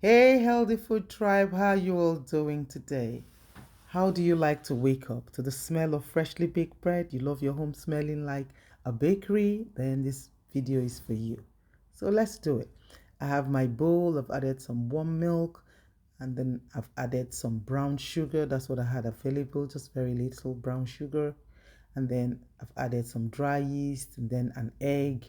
Hey, Healthy Food Tribe, how you all doing today? How do you like to wake up? To the smell of freshly baked bread? You love your home smelling like a bakery? Then this video is for you. So let's do it. I have my bowl, I've added some warm milk, and then I've added some brown sugar. That's what I had available, just very little brown sugar. And then I've added some dry yeast and then an egg.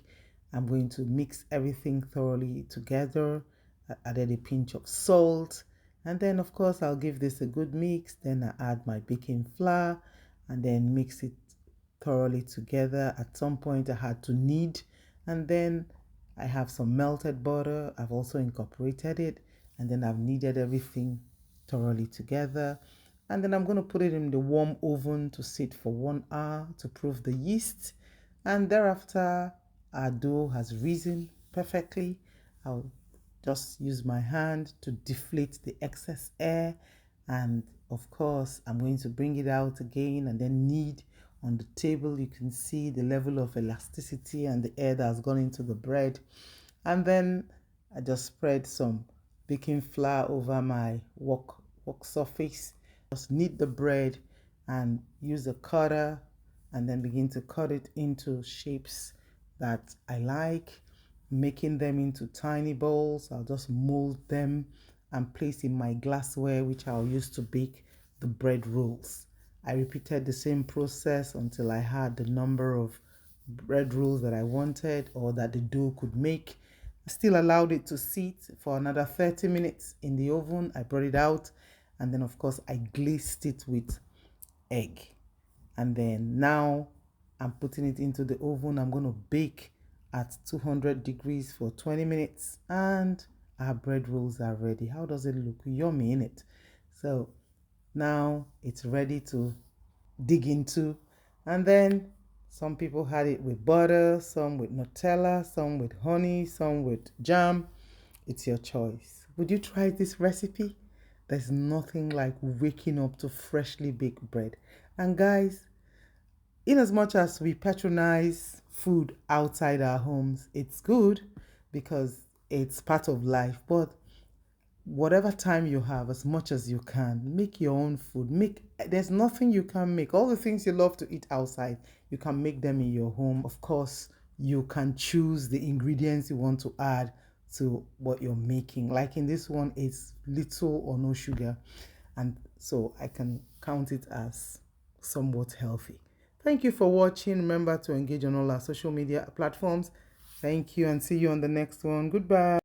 I'm going to mix everything thoroughly together. I added a pinch of salt, and then of course I'll give this a good mix. Then I add my baking flour and then mix it thoroughly together. At some point I had to knead, and then I have some melted butter. I've also incorporated it, and then I've kneaded everything thoroughly together. And then I'm going to put it in the warm oven to sit for 1 hour to proof the yeast. And thereafter, our dough has risen perfectly. I'll just use my hand to deflate the excess air. And of course, I'm going to bring it out again and then knead on the table. You can see the level of elasticity and the air that has gone into the bread. And then I just spread some baking flour over my work surface. Just knead the bread and use a cutter and then begin to cut it into shapes that I like, making them into tiny balls. I'll just mold them and place in my glassware, which I'll use to bake the bread rolls. I repeated the same process until I had the number of bread rolls that I wanted or that the dough could make. I still allowed it to sit for another 30 minutes in the oven. I brought it out, and then of course I glazed it with egg. And then now I'm putting it into the oven. I'm going to bake at 200 degrees for 20 minutes, and our bread rolls are ready. How does it look? Yummy, in it. So now it's ready to dig into. And then some people had it with butter, some with Nutella, some with honey, some with jam. It's your choice. Would you try this recipe? There's nothing like waking up to freshly baked bread. And guys, in as much as we patronize food outside our homes, it's good because it's part of life. But whatever time you have, as much as you can, make your own food. There's nothing you can make. All the things you love to eat outside, you can make them in your home. Of course, you can choose the ingredients you want to add to what you're making. Like in this one, it's little or no sugar, and so I can count it as somewhat healthy. Thank you for watching. Remember to engage on all our social media platforms. Thank you, and see you on the next one. Goodbye.